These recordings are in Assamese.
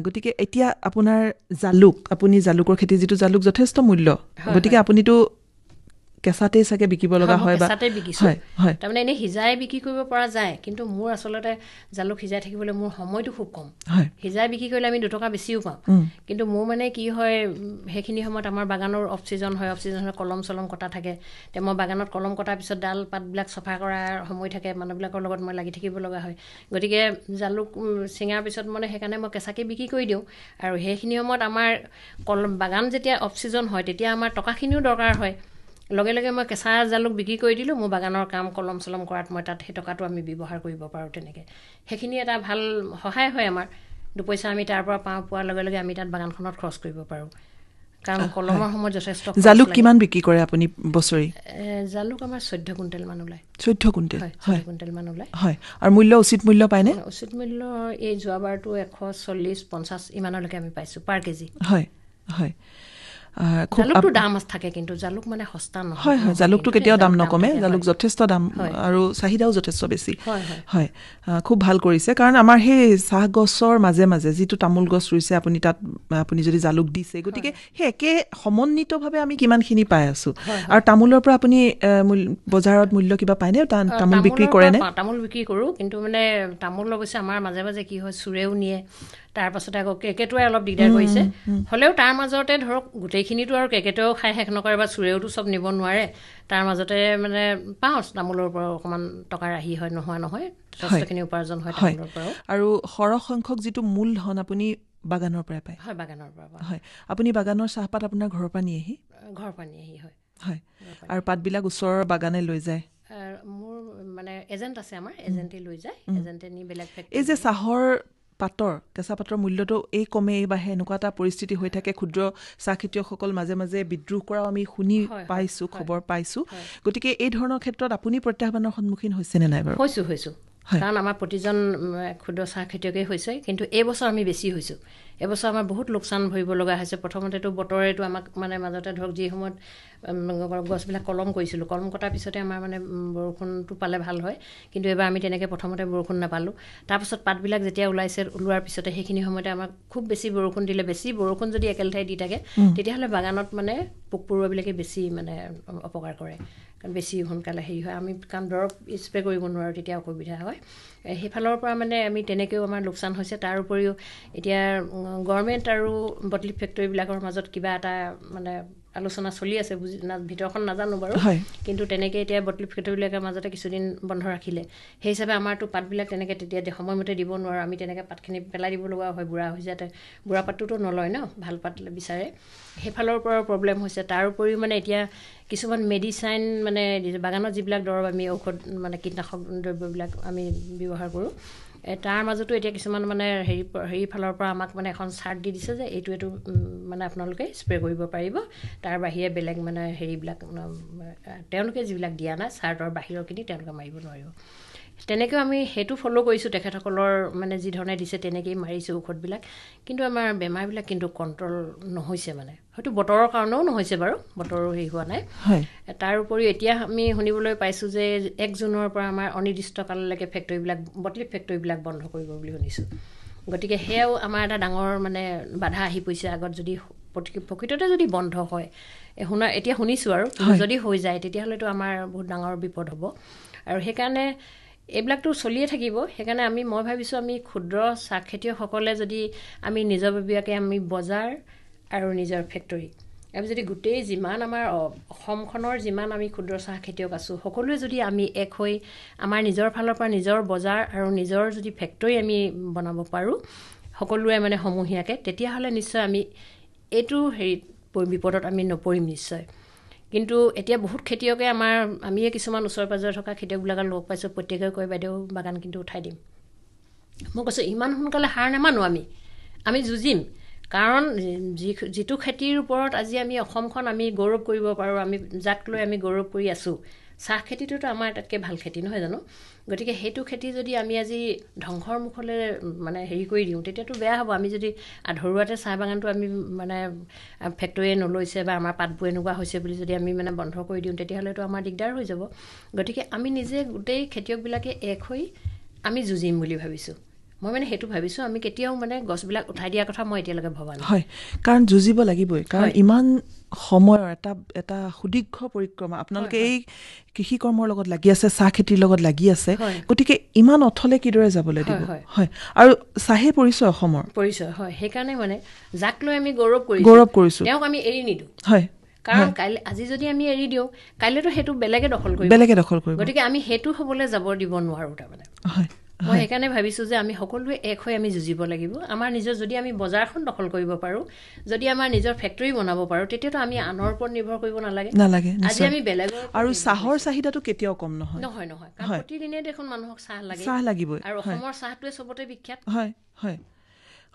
গতিকে এতিয়া আপোনাৰ জালুক আপুনি জালুকৰ খেতি যিটো জালুক যথেষ্ট মূল্য গতিকে আপুনিতো কেঁচাতেই চাগে বিকিব লগা হয় বা কেঁচাতে বিকিছোঁ তাৰমানে এনেই সিজাই বিক্ৰী কৰিব পৰা যায় কিন্তু মোৰ আচলতে জালুক সিজাই থাকিবলৈ মোৰ সময়টো খুব কম সিজাই বিক্ৰী কৰিলে আমি 2 টকা বেছিও পাওঁ কিন্তু মোৰ মানে কি হয় সেইখিনি সময়ত আমাৰ বাগানৰ অফ ছিজন হয় কলম চলম কটা থাকে তে মই বাগানত কলম কটাৰ পিছত ডাল পাতবিলাক চফা কৰাৰ সময় থাকে মানুহবিলাকৰ লগত মই লাগি থাকিব লগা হয় গতিকে জালুক ছিঙাৰ পিছত মানে সেইকাৰণে মই কেঁচাকৈ বিক্ৰী কৰি দিওঁ আৰু সেইখিনি সময়ত আমাৰ বাগান যেতিয়া অফ ছিজন হয় তেতিয়া আমাৰ টকাখিনিও দৰকাৰ হয় লগে লগে মই কেঁচা জালুক বিক্ৰী কৰি দিলোঁ মোৰ বাগানৰ কাম কলম চলম কৰাত মই তাত সেই টকাটো আমি ব্যৱহাৰ কৰিব পাৰোঁ তেনেকৈ সেইখিনি এটা ভাল সহায় হয় আমাৰ 2 পইচা আমি তাৰ পৰা পোৱাৰ লগে লগে আমি তাত বাগানখনত খৰচ কৰিব পাৰোঁ কাৰণ কলমৰ সময়ত যথেষ্ট জালুক কিমান বিক্ৰী কৰে আপুনি বছৰি জালুক আমাৰ 14 কুইণ্টেল মান ওলায় 14 কুইণ্টেল হয় কুইণ্টেল মান ওলায় হয় আৰু মূল্য উচিত মূল্য পায়নে উচিত মূল্য এই যোৱাবাৰটো 140-50 ইমানলৈকে আমি পাইছোঁ পাৰ কেজি হয় হয় জালুকটো দাম থাকে কিন্তু জালুক মানে সস্তা নহয় হয় হয় জালুকটো কেতিয়াও দাম নকমে জালুক যথেষ্ট দাম আৰু চাহিদাও যথেষ্ট বেছি হয় খুব ভাল কৰিছে কাৰণ আমাৰ সেই চাহ গছৰ মাজে মাজে যিটো তামোল গছ ৰুইছে আপুনি তাত আপুনি যদি জালুক দিছে গতিকে সেই একে সমন্বিতভাৱে আমি কিমানখিনি পাই আছোঁ আৰু তামোলৰ পৰা আপুনি বজাৰত মূল্য কিবা পায়নে তামোল বিক্ৰী কৰেনে তামোল বিক্ৰী কৰোঁ কিন্তু মানে তামোল অৱশ্যে আমাৰ মাজে মাজে কি হয় চোৰেও নিয়ে তাৰপাছতে আকৌ কেকেটোৱে অলপ দিগদাৰ কৰিছে হ'লেও তাৰ মাজতে ধৰক গোটেইখিনিতো আৰু কেকেটেও খাই শেষ নকৰে বা চোৰেওতো চব নিব নোৱাৰে তাৰ মাজতে মানে পাওঁ তামোলৰ পৰা অকণমান টকা ৰাহি হয় নহয় যথেষ্টখিনি উপাৰ্জন হয় তামোলৰ পৰাও আৰু সৰহ সংখ্যক যিটো মূলধন আপুনি বাগানৰ পৰাই পায় হয় বাগানৰ পৰা হয় আপুনি বাগানৰ চাহপাত আপোনাৰ ঘৰৰ পৰা নিয়েহি হয় হয় আৰু পাতবিলাক ওচৰৰ বাগানে লৈ যায় মোৰ মানে এজেণ্ট আছে আমাৰ এজেণ্টে লৈ যায় এজেণ্টে নি বেলেগ এই যে চাহৰ কেঁচা পাতৰ মূল্যটো এই কমে এই বাঢ়ে এনেকুৱা এটা পৰিস্থিতি হৈ থাকে ক্ষুদ্ৰ চাহ খেতিয়কসকল মাজে মাজে বিদ্ৰোহ কৰাও আমি শুনি পাইছোঁ খবৰ পাইছোঁ গতিকে এই ধৰণৰ ক্ষেত্ৰত আপুনি প্ৰত্যাহ্বানৰ সন্মুখীন হৈছেনে নাই বাৰু হৈছোঁ কাৰণ আমাৰ প্ৰতিজন ক্ষুদ্ৰ চাহ খেতিয়কেই হৈছে কিন্তু এইবছৰ আমি বেছি হৈছোঁ এবছৰ আমাৰ বহুত লোকচান ভৰিব লগা হৈছে প্ৰথমতেতো বতৰেতো আমাক মানে মাজতে ধৰক যি সময়ত গছবিলাক কলম কৰিছিলোঁ কলম কটাৰ পিছতে আমাৰ মানে বৰষুণটো পালে ভাল হয় কিন্তু এবাৰ আমি তেনেকৈ প্ৰথমতে বৰষুণ নাপালোঁ তাৰপাছত পাতবিলাক যেতিয়া ওলোৱাৰ পিছতে সেইখিনি সময়তে আমাক খুব বেছি বৰষুণ দিলে বেছি বৰষুণ যদি একেলঠাই দি থাকে তেতিয়াহ'লে বাগানত মানে পোক পৰুৱাবিলাকে বেছি মানে অপকাৰ কৰে কাৰণ বেছি সোনকালে হেৰি হয় আমি কাৰণ দৰৱ স্প্ৰে কৰিব নোৱাৰোঁ তেতিয়া অসুবিধা হয় সেইফালৰ পৰা মানে আমি তেনেকৈও আমাৰ লোকচান হৈছে তাৰ উপৰিও এতিয়া গভৰ্ণমেণ্ট আৰু বটলিং ফেক্টৰীবিলাকৰ মাজত কিবা এটা মানে আলোচনা চলি আছে ভিতৰখন নাজানো বাৰু কিন্তু তেনেকৈ এতিয়া বটলিং ফেক্টৰীবিলাকৰ মাজতে কিছুদিন বন্ধ ৰাখিলে সেই হিচাপে আমাৰতো পাতবিলাক তেনেকৈ তেতিয়া সময়মতে দিব নোৱাৰোঁ আমি তেনেকৈ পাতখিনি পেলাই দিব লগা হয় বুঢ়া হৈ যাতে বুঢ়া পাতটোতো নলয় ন ভাল পাত বিচাৰে সেইফালৰ পৰাও প্ৰব্লেম হৈছে তাৰ উপৰিও মানে এতিয়া কিছুমান মেডিচাইন মানে বাগানত যিবিলাক দৰৱ আমি ঔষধ মানে কীটনাশক দ্ৰব্যবিলাক আমি ব্যৱহাৰ কৰোঁ তাৰ মাজতো এতিয়া কিছুমান মানে হেৰি ফালৰ পৰা আমাক মানে এখন চাৰ্ট দি দিছে যে এইটো মানে আপোনালোকে স্প্ৰে কৰিব পাৰিব তাৰ বাহিৰে বেলেগ মানে হেৰিবিলাক তেওঁলোকে যিবিলাক দিয়া নাই চাৰ্টৰ বাহিৰৰখিনি তেওঁলোকে মাৰিব নোৱাৰিব তেনেকৈও আমি সেইটো ফ'ল' কৰিছোঁ তেখেতসকলৰ মানে যি ধৰণে দিছে তেনেকৈয়ে মাৰিছোঁ ঔষধবিলাক কিন্তু আমাৰ বেমাৰবিলাক কিন্তু কণ্ট্ৰল নহৈছে মানে হয়তো বতৰৰ কাৰণেও নহৈছে বাৰু বতৰো হেৰি হোৱা নাই তাৰ উপৰিও এতিয়া আমি শুনিবলৈ পাইছোঁ যে 1 জুনৰ পৰা আমাৰ অনিৰ্দিষ্ট কাললৈকে বটলিং ফেক্টৰীবিলাক বন্ধ কৰিব বুলি শুনিছোঁ গতিকে সেয়াও আমাৰ এটা ডাঙৰ মানে বাধা আহি পৰিছে আগত যদি প্ৰকৃততে যদি বন্ধ হয় এতিয়া শুনিছোঁ আৰু যদি হৈ যায় তেতিয়াহ'লেতো আমাৰ বহুত ডাঙৰ বিপদ হ'ব আৰু সেইকাৰণে এইবিলাকতো চলিয়ে থাকিব সেইকাৰণে মই ভাবিছোঁ আমি ক্ষুদ্ৰ চাহ খেতিয়কসকলে যদি আমি নিজাববীয়াকৈ আমি বজাৰ আৰু নিজৰ ফেক্টৰী আমি যদি গোটেই যিমান আমাৰ অসমখনৰ যিমান আমি ক্ষুদ্ৰ চাহ খেতিয়ক আছোঁ সকলোৱে যদি আমি এক হৈ আমাৰ নিজৰ ফালৰ পৰা নিজৰ বজাৰ আৰু নিজৰ যদি ফেক্টৰী আমি বনাব পাৰোঁ সকলোৱে মানে সমূহীয়াকৈ তেতিয়াহ'লে নিশ্চয় আমি এইটো বিপদত আমি নপৰিম নিশ্চয় কিন্তু এতিয়া বহুত খেতিয়কে আমিয়ে কিছুমান ওচৰে পাজৰে থকা খেতিয়কবিলাকৰ লগ পাইছোঁ প্ৰত্যেকেই কয় বাইদেউ বাগান কিন্তু উঠাই দিম মই কৈছোঁ ইমান সোনকালে হাৰ নামানো আমি যুঁজিম কাৰণ যিটো খেতিৰ ওপৰত আজি আমি অসমখন আমি গৌৰৱ কৰিব পাৰোঁ আমি যাক লৈ আমি গৌৰৱ কৰি আছোঁ চাহ খেতিটোতো আমাৰ আটাইতকৈ ভাল খেতি নহয় জানো গতিকে সেইটো খেতি যদি আমি আজি ধ্বংসৰ মুখলৈ মানে হেৰি কৰি দিওঁ তেতিয়াতো বেয়া হ'ব আমি যদি আধৰুৱাতে চাহ বাগানটো আমি মানে ফেক্টৰীয়ে নলৈছে বা আমাৰ পাতবোৰ এনেকুৱা হৈছে বুলি যদি আমি মানে বন্ধ কৰি দিওঁ তেতিয়াহ'লেতো আমাৰ দিগদাৰ হৈ যাব গতিকে আমি নিজে গোটেই খেতিয়কবিলাকে এক হৈ আমি যুঁজিম বুলি ভাবিছোঁ মই মানে সেইটো ভাবিছোঁ আমি কেতিয়াও মানে গছবিলাক উঠাই দিয়াৰ কথা মই এতিয়ালৈকে ভবা নাই হয় কাৰণ যুঁজিব লাগিবই কাৰণ ইমান সময়ৰ এটা সুদীৰ্ঘ পৰিক্ৰমা আপোনালোকে এই কৃষি কৰ্মৰ লগত লাগি আছে চাহ খেতিৰ লগত লাগি আছে গতিকে ইমান অথলে কিদৰে যাবলৈ দিব হয় আৰু চাহে পৰিচয় অসমৰ পৰিচয় হয় সেইকাৰণে মানে যাক লৈ আমি গৌৰৱ কৰিছোঁ তেওঁক আমি এৰি নিদিওঁ হয় কাৰণ কাইলৈ আজি যদি আমি এৰি দিওঁ কাইলৈতো সেইটো বেলেগে দখল কৰিব গতিকে আমি সেইটো হ'বলৈ যাব দিব নোৱাৰোঁ তাৰমানে হয় মই সেইকাৰণে ভাবিছোঁ যে আমি সকলোৱে এক হৈ আমি যুঁজিব লাগিব আমাৰ নিজৰ যদি আমি বজাৰখন দখল কৰিব পাৰোঁ যদি আমাৰ নিজৰ ফেক্টৰী বনাব পাৰোঁ তেতিয়াতো আমি আনৰ ওপৰত নিৰ্ভৰ কৰিব নালাগে আজি আমি বেলেগৰ আৰু চাহৰ চাহিদাটো কেতিয়াও কম নহয় কাৰণ প্ৰতিদিনে দেখোন মানুহক চাহ লাগিবই আৰু অসমৰ চাহটোৱে চবতে বিখ্যাত হয় হয়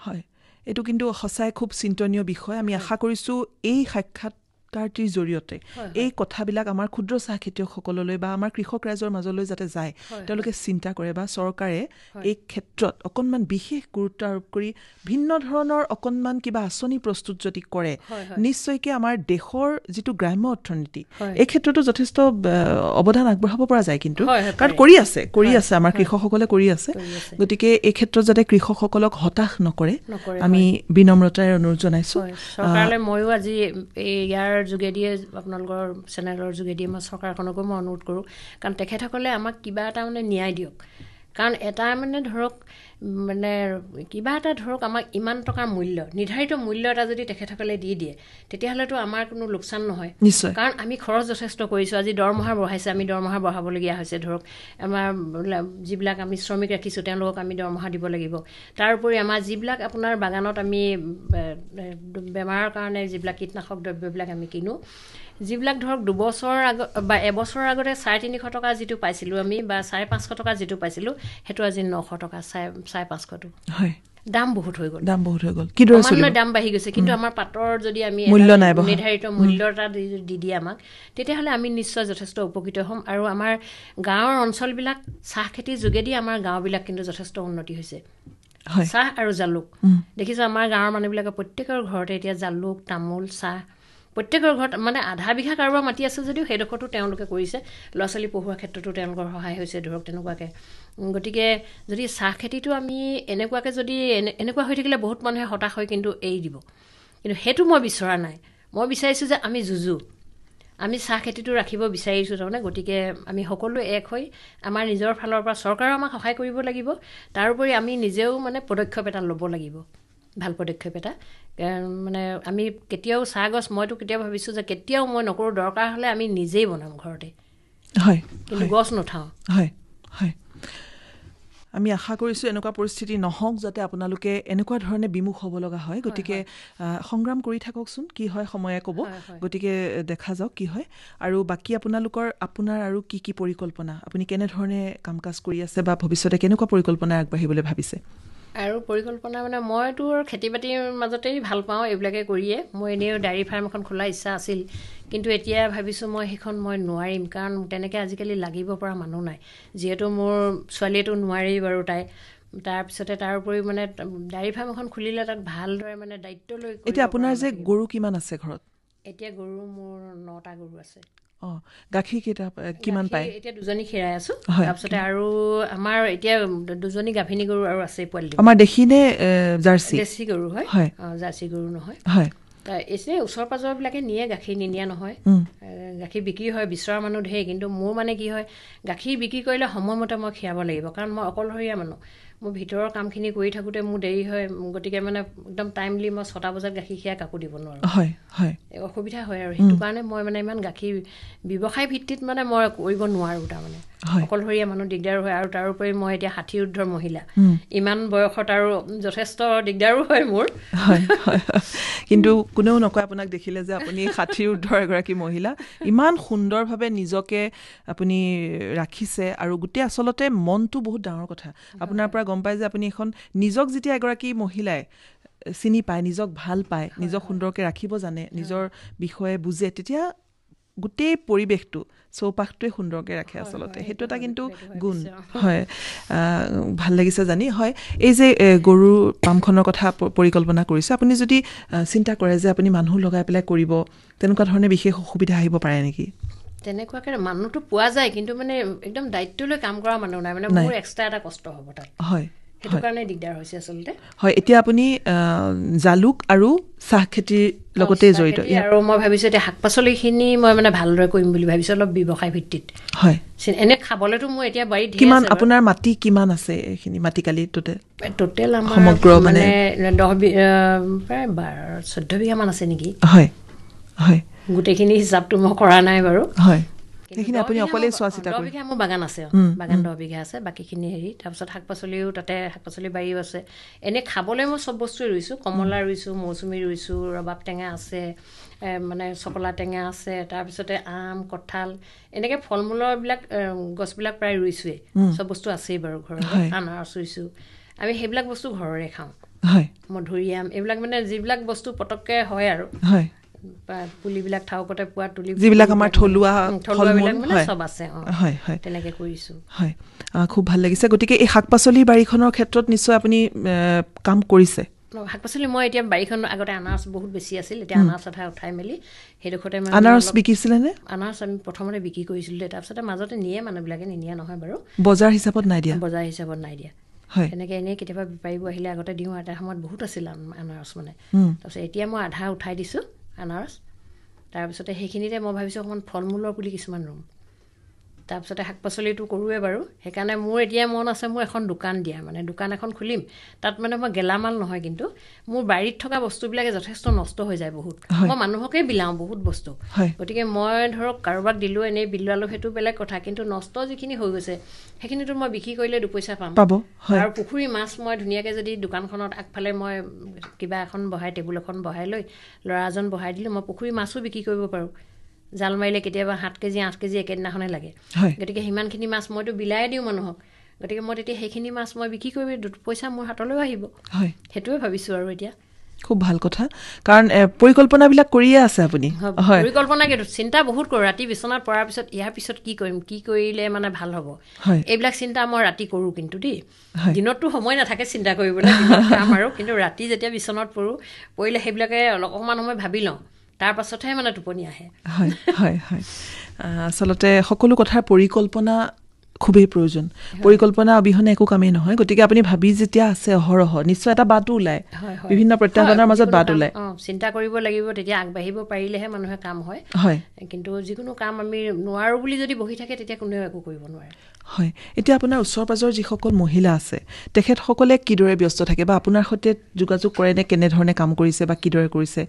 হয় এইটো কিন্তু সঁচাই খুব চিন্তনীয় বিষয় আমি আশা কৰিছোঁ এই সাক্ষাৎকাৰটিৰ জৰিয়তে এই কথাবিলাক আমাৰ ক্ষুদ্ৰ চাহ খেতিয়কসকললৈ বা আমাৰ কৃষক ৰাইজৰ মাজলৈ যাতে যায় তেওঁলোকে চিন্তা কৰে বা চৰকাৰে এই ক্ষেত্ৰত অকণমান বিশেষ গুৰুত্ব আৰোপ কৰি ভিন্ন ধৰণৰ অকণমান কিবা আঁচনি প্ৰস্তুত যদি কৰে নিশ্চয়কৈ আমাৰ দেশৰ যিটো গ্ৰাম্য অৰ্থনীতি এই ক্ষেত্ৰতো যথেষ্ট অৱদান আগবঢ়াব পৰা যায় কিন্তু কাৰণ কৰি আছে আমাৰ কৃষকসকলে কৰি আছে গতিকে এই ক্ষেত্ৰত যাতে কৃষকসকলক হতাশ নকৰে আমি বিনম্ৰতাৰে অনুৰোধ জনাইছোঁ চৰকাৰলৈ ময়ো আজি ইয়াৰ যোগেদিয়ে আপোনালোকৰ চেনেলৰ যোগেদিয়ে মই চৰকাৰখনকো মই অনুৰোধ কৰোঁ কাৰণ তেখেতসকলে আমাক কিবা এটা মানে ন্যায় দিয়ক কাৰণ এটা মানে ধৰক মানে কিবা এটা ধৰক আমাক ইমান টকাৰ মূল্য নিৰ্ধাৰিত মূল্য এটা যদি তেখেতসকলে দি দিয়ে তেতিয়াহ'লেতো আমাৰ কোনো লোকচান নহয় কাৰণ আমি খৰচ যথেষ্ট কৰিছোঁ আজি দৰমহা বঢ়াইছে আমি দৰমহা বঢ়াবলগীয়া হৈছে ধৰক আমাৰ যিবিলাক আমি শ্ৰমিক ৰাখিছোঁ তেওঁলোকক আমি দৰমহা দিব লাগিব তাৰোপৰি আমাৰ যিবিলাক আপোনাৰ বাগানত আমি বেমাৰৰ কাৰণে যিবিলাক কীটনাশক দ্ৰব্যবিলাক আমি কিনো যিবিলাক ধৰক 2 বছৰ আগত বা এবছৰৰ আগতে 350 টকা যিটো পাইছিলোঁ আমি বা 550 টকা যিটো পাইছিলোঁ সেইটো আজি 900 টকা 550টো হয় দাম বহুত হৈ গ'ল কিদৰে চলিব দাম বাঢ়ি গৈছে কিন্তু আমাৰ পাতৰ যদি আমি নিৰ্ধাৰিত মূল্য এটা দি দিয়ে আমাক তেতিয়াহ'লে আমি নিশ্চয় যথেষ্ট উপকৃত হ'ম আৰু আমাৰ গাঁৱৰ অঞ্চলবিলাক চাহ খেতিৰ যোগেদি আমাৰ গাঁওবিলাক কিন্তু যথেষ্ট উন্নতি হৈছে চাহ আৰু জালুক দেখিছোঁ আমাৰ গাঁৱৰ মানুহবিলাকে প্ৰত্যেকৰ ঘৰতে এতিয়া জালুক তামোল চাহ প্ৰত্যেকৰ ঘৰত মানে আধা বিঘা কাৰোবাৰ মাটি আছে যদিও সেইডোখৰতো তেওঁলোকে কৰিছে ল'ৰা ছোৱালী পঢ়োৱাৰ ক্ষেত্ৰতো তেওঁলোকৰ সহায় হৈছে ধৰক তেনেকুৱাকৈ গতিকে যদি চাহ খেতিটো আমি এনেকুৱাকৈ যদি এনেকুৱা হৈ থাকিলে বহুত মানুহে হতাশ হৈ কিন্তু এৰি দিব কিন্তু সেইটো মই বিচৰা নাই মই বিচাৰিছোঁ যে আমি যুঁজো আমি চাহ খেতিটো ৰাখিব বিচাৰিছোঁ তাৰমানে গতিকে আমি সকলোৱে এক হৈ আমাৰ নিজৰ ফালৰ পৰা চৰকাৰেও আমাক সহায় কৰিব লাগিব তাৰোপৰি আমি নিজেও মানে পদক্ষেপ এটা ল'ব লাগিব ভাল পদক্ষেপ এটা মানে আমি কেতিয়াও চাহ গছ মইতো কেতিয়াও ভাবিছোঁ যে কেতিয়াও মই নকৰোঁ দৰকাৰ হ'লে আমি নিজেই বনাম ঘৰতে কিন্তু গছ নুঠাওঁ আমি আশা কৰিছোঁ এনেকুৱা পৰিস্থিতি নহওক যাতে আপোনালোকে এনেকুৱা ধৰণে বিমুখ হ'ব লগা হয় গতিকে সংগ্ৰাম কৰি থাককচোন কি হয় সময়ে ক'ব গতিকে দেখা যাওক কি হয় আৰু বাকী আপোনাৰ আৰু কি পৰিকল্পনা আপুনি কেনেধৰণে কাম কাজ কৰি আছে বা ভৱিষ্যতে কেনেকুৱা পৰিকল্পনা আগবাঢ়িবলৈ ভাবিছে আৰু পৰিকল্পনা মানে মইতো আৰু খেতি বাতিৰ মাজতেই ভাল পাওঁ এইবিলাকে কৰিয়ে মই এনেও ডায়েৰী ফাৰ্ম এখন খোলাৰ ইচ্ছা আছিল কিন্তু এতিয়া ভাবিছোঁ মই সেইখন মই নোৱাৰিম কাৰণ তেনেকৈ আজিকালি লাগিব পৰা মানুহ নাই যিহেতু মোৰ ছোৱালীয়েতো নোৱাৰেই বাৰু তাৰপিছতে তাৰ উপৰি মানে ডায়েৰী ফাৰ্ম এখন খুলিলে তাত ভালদৰে মানে দায়িত্ব লৈ এতিয়া আপোনাৰ যে গৰু কিমান আছে ঘৰত এতিয়া গৰু মোৰ 9টা গৰু আছে গাখীৰ কেইটা কিমান পায় এতিয়া 2জনী খীৰাই আছোঁ তাৰপিছতে আৰু আমাৰ এতিয়া 2জনী গাভিনী গৰু আৰু আছে পোৱালি আমাৰ দেশী নে জাৰ্চি গৰু হয় জাৰ্চি গৰু নহয় হয় এনে ওচৰ পাজৰবিলাকে নিয়ে গাখীৰ নিনিয়া নহয় গাখীৰ বিক্ৰী হয় বিচৰা মানুহ ধেৰ কিন্তু মোৰ মানে কি হয় গাখীৰ বিক্ৰী কৰিলে সময়মতে মই খীৰাব লাগিব কাৰণ মই অকলশৰীয়া মানুহ মোৰ ভিতৰৰ কামখিনি কৰি থাকোঁতে মোৰ দেৰি হয় গতিকে মানে একদম টাইমলি মই 6টা বজাত গাখীৰ খীৰাই কাকো দিব নোৱাৰোঁ অসুবিধা হয় আৰু সেইটো কাৰণে মই মানে ইমান গাখীৰ ব্যৱসায় ভিত্তিত মানে মই কৰিব নোৱাৰোঁ তাৰমানে অকলশৰীয়া মানুহ দিগদাৰো হয় আৰু তাৰোপৰি মই এতিয়া 60 ঊৰ্ধ্বৰ মহিলা ইমান বয়সত আৰু যথেষ্ট দিগদাৰো হয় মোৰ কিন্তু কোনেও নকয় আপোনাক দেখিলে যে আপুনি 60 ঊৰ্ধ্বৰ এগৰাকী মহিলা ইমান সুন্দৰভাৱে নিজকে আপুনি ৰাখিছে আৰু গোটেই আচলতে মনটো বহুত ডাঙৰ কথা আপোনাৰ পৰা গম পায় যে আপুনি এখন নিজক যেতিয়া এগৰাকী মহিলাই চিনি পায় নিজক ভাল পায় নিজক সুন্দৰকৈ ৰাখিব জানে নিজৰ বিষয়ে বুজে তেতিয়া গোটেই পৰিৱেশটো চৌপাশটোৱে সুন্দৰকৈ ৰাখে আচলতে সেইটো এটা কিন্তু গুণ হয় ভাল লাগিছে জানি হয় এই যে গৰু পামখনৰ কথা পৰিকল্পনা কৰিছে আপুনি যদি চিন্তা কৰে যে আপুনি মানুহ লগাই পেলাই কৰিব তেনেকুৱা ধৰণে বিশেষ অসুবিধা আহিব পাৰে নেকি তেনেকুৱাকৈ মানুহটো পোৱা যায় কিন্তু মানে একদম দায়িত্ব লৈ কাম কৰা মানুহ নাই মানে মোৰ এক্সট্ৰা এটা কষ্ট হ'ব তাত হয় সেইটো কাৰণে দিগদাৰ হৈছে আচলতে হয় এতিয়া আপুনি জালুক আৰু চাহ খেতিৰ লগতে জড়িত আৰু মই ভাবিছোঁ এতিয়া শাক পাচলিখিনি মই মানে ভালদৰে কৰিম বুলি ভাবিছোঁ অলপ ব্যৱসায় ভিত্তিত হয় এনে খাবলৈতো মোৰ এতিয়া বাৰীত কিমান আপোনাৰ মাটি কিমান আছে এইখিনি মাটিকালি টোটেল আমাৰ সমগ্ৰ মানে প্ৰায় 14 বিঘামান আছে নেকি হয় হয় গোটেইখিনি হিচাপটো মই কৰা নাই বাৰু হয় সেইখিনি আপুনি অকলে চোৱা চিতা কৰে 10 বিঘা মোৰ বাগান আছে বাগান 10 বিঘা আছে বাকীখিনি তাৰপিছত শাক পাচলিও তাতে শাক পাচলি বাৰীও আছে এনে খাবলৈ মই চব বস্তুৱে ৰুইছোঁ কমলা ৰুইছোঁ মৌচুমী ৰুইছোঁ ৰবাব টেঙা আছে মানে চকলা টেঙা আছে তাৰপিছতে আম কঁঠাল এনেকৈ ফল মূলৰ বিলাক গছবিলাক প্ৰায় ৰুইছোৱেই চব বস্তু আছেই বাৰু ঘৰত আনাৰস ৰুইছোঁ আমি সেইবিলাক বস্তু ঘৰৰে খাওঁ মধুৰিআম এইবিলাক মানে যিবিলাক বস্তু পটককৈ হয় আৰু পুলিবিলাক ঠাউকতে পোৱা তুলি যিবিলাক আমাৰ থলুৱাবিলাক মানে চব আছে তেনেকে কৰিছোঁ হয় খুব ভাল লাগিছে গতিকে এই শাক পাচলি বাৰীখনৰ ক্ষেত্ৰত নিশ্চয় আপুনি কাম কৰিছে শাক পাচলি মই এতিয়া বাৰীখন আগতে আনাৰস বহুত বেছি আছিল এতিয়া আনাৰস আধা উঠাই মেলি সেইডোখৰতে মানে আনাৰস বিকিছিলেনে আনাৰস আমি প্ৰথমতে বিক্ৰী কৰিছিলোঁ তাৰপিছতে মাজতে নিয়ে মানুহবিলাকে নিনিয়া নহয় বাৰু বজাৰ হিচাপত নাই দিয়া তেনেকৈ এনেই কেতিয়াবা বেপাৰীবোৰ আহিলে আগতে দিওঁ এটা সময়ত বহুত আছিল আনাৰস মানে তাৰপিছত এতিয়া মই আধা উঠাই দিছোঁ আনাৰস তাৰপিছতে সেইখিনিতে মই ভাবিছোঁ অকণমান ফল মূলৰ পুলি কিছুমান ৰুম তাৰপিছতে শাক পাচলিটো কৰোঁৱে বাৰু সেইকাৰণে মোৰ এতিয়া মন আছে মোৰ এখন দোকান দিয়া মানে দোকান এখন খুলিম তাত মানে মই গেলামাল নহয় কিন্তু মোৰ বাৰীত থকা বস্তুবিলাকে যথেষ্ট নষ্ট হৈ যায় বহুত মই মানুহকেই বিলাওঁ বহুত বস্তু গতিকে মই ধৰক কাৰোবাক দিলোঁ এনেই বিলালোঁ সেইটো বেলেগ কথা কিন্তু নষ্ট যিখিনি হৈ গৈছে সেইখিনিতো মই বিক্ৰী কৰিলে 2 পইচা পাম আৰু পুখুৰী মাছ মই ধুনীয়াকৈ যদি দোকানখনত আগফালে মই কিবা এখন বহাই টেবুল এখন বহাই লৈ ল'ৰা এজন বহাই দিলোঁ মই পুখুৰী মাছো বিক্ৰী কৰিব পাৰোঁ জাল মাৰিলে কেতিয়াবা 7 কেজি 8 কেজি একেদিনাখনে লাগে গতিকে সিমানখিনি মাছ মইতো বিলাই দিওঁ মানুহক গতিকে মই তেতিয়া সেইখিনি মাছ মই বিক্ৰী কৰি 2 পইচা মোৰ হাতলৈও আহিব সেইটোৱে ভাবিছোঁ আৰু এতিয়া খুব ভাল কথা কাৰণ পৰিকল্পনাবিলাক কৰিয়ে আছে আপুনি পৰিকল্পনা কিন্তু চিন্তা বহুত কৰোঁ ৰাতি বিচনাত পৰাৰ পিছত ইয়াৰ পিছত কি কৰিম কি কৰিলে মানে ভাল হ'ব এইবিলাক চিন্তা মই ৰাতি কৰোঁ কিন্তু দেই দিনততো সময় নাথাকে চিন্তা কৰিবলৈ কাম আৰু কিন্তু ৰাতি যেতিয়া বিচনাত পৰিলে সেইবিলাকে অকণমান সময় ভাবি লওঁ তাৰ পাছতহে মানে টোপনি আহে আচলতে সকলো কথাৰ পৰিকল্পনা খুবেই প্ৰয়োজন পৰিকল্পনা অবিহনে একো কামেই নহয় গতিকে আপুনি ভাবি যেতিয়া আছে অহৰহ নিশ্চয় এটা বাটো ওলায় বিভিন্ন প্ৰত্যাহ্বানৰ মাজত বাট ওলায় চিন্তা কৰিব লাগিব তেতিয়া আগবাঢ়িব পাৰিলেহে মানুহে কাম হয় কিন্তু যিকোনো কাম আমি নোৱাৰোঁ বুলি যদি বহি থাকে তেতিয়া কোনেও একো কৰিব নোৱাৰে হয় এতিয়া আপোনাৰ ওচৰ পাজৰ যিসকল মহিলা আছে তেখেতসকলে কিদৰে ব্যস্ত থাকে বা আপোনাৰ সৈতে যোগাযোগ কৰে নে কেনেধৰণে কাম কৰিছে বা কিদৰে কৰিছে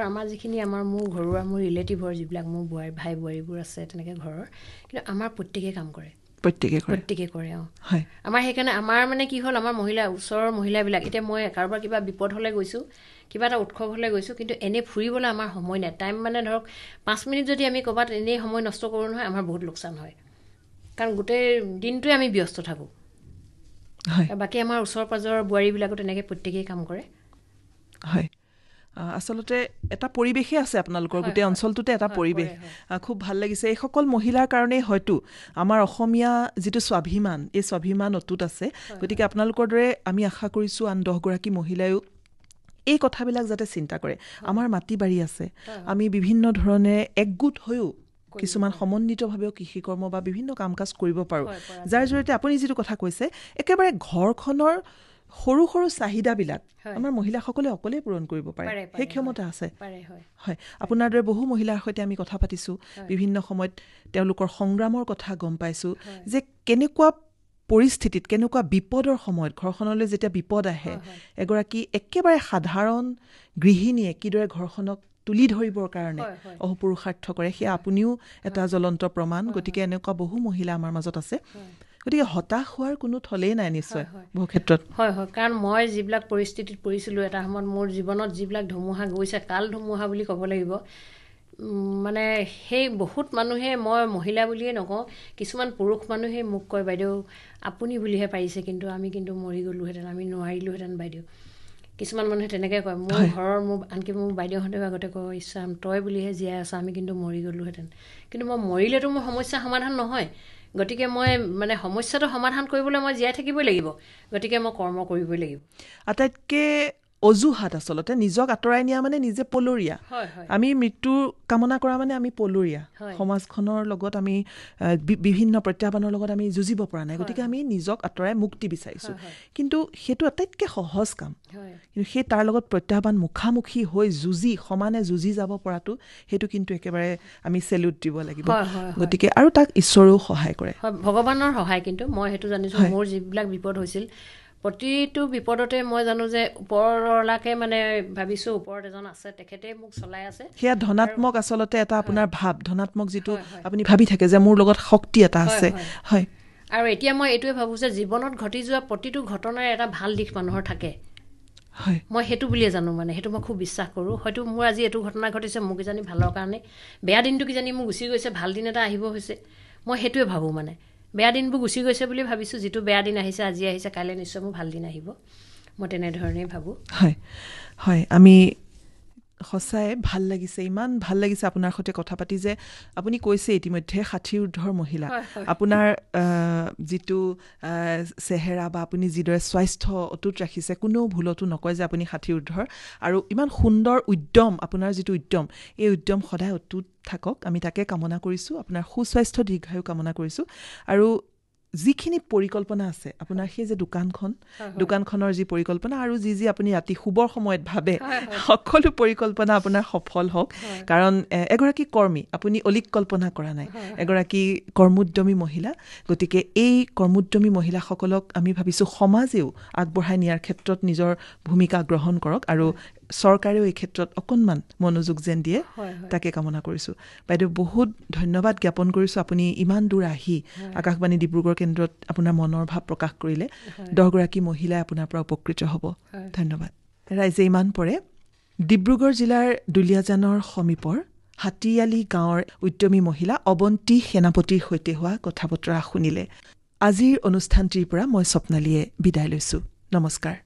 আমাৰ যিখিনি মোৰ ঘৰুৱা মোৰ ৰিলেটিভৰ যিবিলাক মোৰ ভাই বোৱাৰীবোৰ আছে তেনেকৈ ঘৰৰ কিন্তু আমাৰ প্ৰত্যেকেই কাম কৰে প্ৰত্যেকে কৰে আমাৰ সেইকাৰণে আমাৰ মানে কি হ'ল আমাৰ ওচৰৰ মহিলাবিলাক এতিয়া মই কাৰোবাৰ কিবা বিপদ হ'লে গৈছোঁ কিবা এটা উৎসৱ হ'লে গৈছোঁ কিন্তু এনেই ফুৰিবলৈ আমাৰ সময় নাই টাইম মানে ধৰক 5 মিনিট যদি আমি ক'ৰবাত এনেই সময় নষ্ট কৰোঁ নহয় আমাৰ বহুত লোকচান হয় কাৰণ গোটেই দিনটোৱে আমি ব্যস্ত থাকোঁ বাকী আমাৰ ওচৰ পাজৰৰ বোৱাৰীবিলাকো তেনেকৈ প্ৰত্যেকেই কাম কৰে আচলতে এটা পৰিৱেশে আছে আপোনালোকৰ গোটেই অঞ্চলটোতে এটা পৰিৱেশ খুব ভাল লাগিছে এইসকল মহিলাৰ কাৰণেই হয়তো আমাৰ অসমীয়া যিটো স্বাভিমান এই স্বাভিমান অটুট আছে গতিকে আপোনালোকৰ দৰে আমি আশা কৰিছোঁ আন 10 গৰাকী মহিলায়ো এই কথাবিলাক যাতে চিন্তা কৰে আমাৰ মাটি বাৰী আছে আমি বিভিন্ন ধৰণে একগোট হৈও কিছুমান সমন্বিতভাৱেও কৃষি কৰ্ম বা বিভিন্ন কাম কাজ কৰিব পাৰোঁ যাৰ জৰিয়তে আপুনি যিটো কথা কৈছে একেবাৰে ঘৰখনৰ সৰু সৰু চাহিদাবিলাক আমাৰ মহিলাসকলে অকলেই পূৰণ কৰিব পাৰে সেই ক্ষমতা আছে হয় আপোনাৰ দৰে বহু মহিলাৰ সৈতে আমি কথা পাতিছোঁ বিভিন্ন সময়ত তেওঁলোকৰ সংগ্ৰামৰ কথা গম পাইছোঁ যে কেনেকুৱা পৰিস্থিতিত কেনেকুৱা বিপদৰ সময়ত ঘৰখনলৈ যেতিয়া বিপদ আহে এগৰাকী একেবাৰে সাধাৰণ গৃহিণীয়ে কিদৰে ঘৰখনক তুলি ধৰিবৰ কাৰণে অহপুৰুষাৰ্থ কৰে সেয়া আপুনিও এটা জ্বলন্ত প্ৰমাণ গতিকে এনেকুৱা বহু মহিলা আমাৰ মাজত আছে গতিকে হতাশ হোৱাৰ কোনো থলেই নাই নিশ্চয় বহু ক্ষেত্ৰত কাৰণ মই যিবিলাক পৰিস্থিতিত পৰিছিলোঁ এটা সময়ত মোৰ জীৱনত যিবিলাক ধুমুহা গৈছে কাল ধুমুহা বুলি ক'ব লাগিব মানে সেই বহুত মানুহে মই মহিলা বুলিয়ে নকওঁ কিছুমান পুৰুষ মানুহে মোক কয় বাইদেউ আপুনি বুলিহে পাৰিছে কিন্তু আমি কিন্তু মৰি গ'লোহেঁতেন আমি নোৱাৰিলোহেঁতেন বাইদেউ কিছুমান মানুহে তেনেকৈ কয় মোৰ ঘৰৰ আনকি মোৰ বাইদেউহঁতেও আগতে কয় ইছাম তই বুলিহে জীয়াই আছ আমি কিন্তু মৰি গ'লোহেঁতেন কিন্তু মই মৰিলেতো মোৰ সমস্যা সমাধান নহয় গতিকে মই মানে সমস্যাটো সমাধান কৰিবলৈ মই জীয়াই থাকিবই লাগিব গতিকে মই কৰ্ম কৰিবই লাগিব আটাইতকৈ অজুহাত আচলতে নিজক আঁতৰাই নিয়া মানে নিজে পলৰীয়া আমি মৃত্যুৰ কামনা কৰা মানে আমি পলৰীয়া সমাজখনৰ লগত আমি বিভিন্ন প্ৰত্যাহ্বানৰ লগত আমি যুঁজিব পৰা নাই গতিকে আমি নিজক আঁতৰাই মুক্তি বিচাৰিছো কিন্তু সেইটো আটাইতকৈ সহজ কাম কিন্তু সেই তাৰ লগত প্ৰত্যাহ্বান মুখামুখি হৈ যুঁজি সমানে যুঁজি যাব পৰাটো সেইটো কিন্তু একেবাৰে আমি চেলুট দিব লাগিব গতিকে আৰু তাক ঈশ্বৰেও সহায় কৰে ভগৱানৰ সহায় কিন্তু মই সেইটো জানিছো মোৰ যিবিলাক বিপদ হৈছিল প্ৰতিটো বিপদতে মই জানো যে ওপৰলাকে মানে ভাবিছো ওপৰত এজন আছে তেখেতে মোক চলাই আছে সেয়া ধনাত্মক আচলতে এটা আপোনাৰ ভাৱ ধনাত্মক যিটো আপুনি ভাবি থাকে যে মোৰ লগত শক্তি এটা আছে হয় আৰু এতিয়া মই এইটোৱে ভাবো যে জীৱনত ঘটি যোৱা প্ৰতিটো ঘটনাৰ এটা ভাল দিশ মানুহৰ থাকে হয় মই সেইটো বুলিয়ে জানো মানে সেইটো মই খুব বিশ্বাস কৰোঁ হয়তো মোৰ আজি এইটো ঘটনা ঘটিছে মোক কিজানি ভালৰ কাৰণে বেয়া দিনটো কিজানি মোৰ গুচি গৈছে ভাল দিন এটা আহিব হৈছে মই সেইটোৱে ভাবোঁ মানে বেয়া দিনবোৰ গুচি গৈছে বুলি ভাবিছোঁ যিটো বেয়া দিন আহিছে আজি আহিছে কাইলৈ নিশ্চয় মোৰ ভাল দিন আহিব মই তেনেধৰণেই ভাবোঁ হয় হয় আমি সঁচাই ভাল লাগিছে ইমান ভাল লাগিছে আপোনাৰ সৈতে কথা পাতি যে আপুনি কৈছে ইতিমধ্যে 60 ঊৰ্ধৰ মহিলা আপোনাৰ যিটো চেহেৰা বা আপুনি যিদৰে স্বাস্থ্য অটুট ৰাখিছে কোনো ভুলতো নকয় যে আপুনি 60 ঊৰ্ধৰ আৰু ইমান সুন্দৰ উদ্যম আপোনাৰ যিটো উদ্যম এই উদ্যম সদায় অটুট থাকক আমি তাকে কামনা কৰিছোঁ আপোনাৰ সুস্বাস্থ্য দীৰ্ঘায়ু কামনা কৰিছোঁ আৰু যিখিনি পৰিকল্পনা আছে আপোনাৰ সেই যে দোকানখনৰ যি পৰিকল্পনা আৰু যি আপুনি ৰাতি শুবৰ সময়ত ভাবে সকলো পৰিকল্পনা আপোনাৰ সফল হওক কাৰণ এগৰাকী কৰ্মী আপুনি অলিক কল্পনা কৰা নাই এগৰাকী কৰ্মোদ্যমী মহিলা গতিকে এই কৰ্মোদ্যমী মহিলাসকলক আমি ভাবিছোঁ সমাজেও আগবঢ়াই নিয়াৰ ক্ষেত্ৰত নিজৰ ভূমিকা গ্ৰহণ কৰক আৰু চৰকাৰেও এই ক্ষেত্ৰত অকণমান মনোযোগ যেন দিয়ে তাকে কামনা কৰিছোঁ বাইদেউ বহুত ধন্যবাদ জ্ঞাপন কৰিছোঁ আপুনি ইমান দূৰ আহি আকাশবাণী ডিব্ৰুগড় কেন্দ্ৰত আপোনাৰ মনৰ ভাৱ প্ৰকাশ কৰিলে 10 গৰাকী মহিলাই আপোনাৰ পৰা উপকৃত হ'ব ধন্যবাদ ৰাইজে ইমান পৰে ডিব্ৰুগড় জিলাৰ দুলীয়াজানৰ সমীপৰ হাতীয়ালি গাঁৱৰ উদ্যমী মহিলা অৱন্তী সেনাপতিৰ সৈতে হোৱা কথা বতৰা শুনিলে আজিৰ অনুষ্ঠানটিৰ পৰা মই স্বপ্নালীয়ে বিদায় লৈছোঁ নমস্কাৰ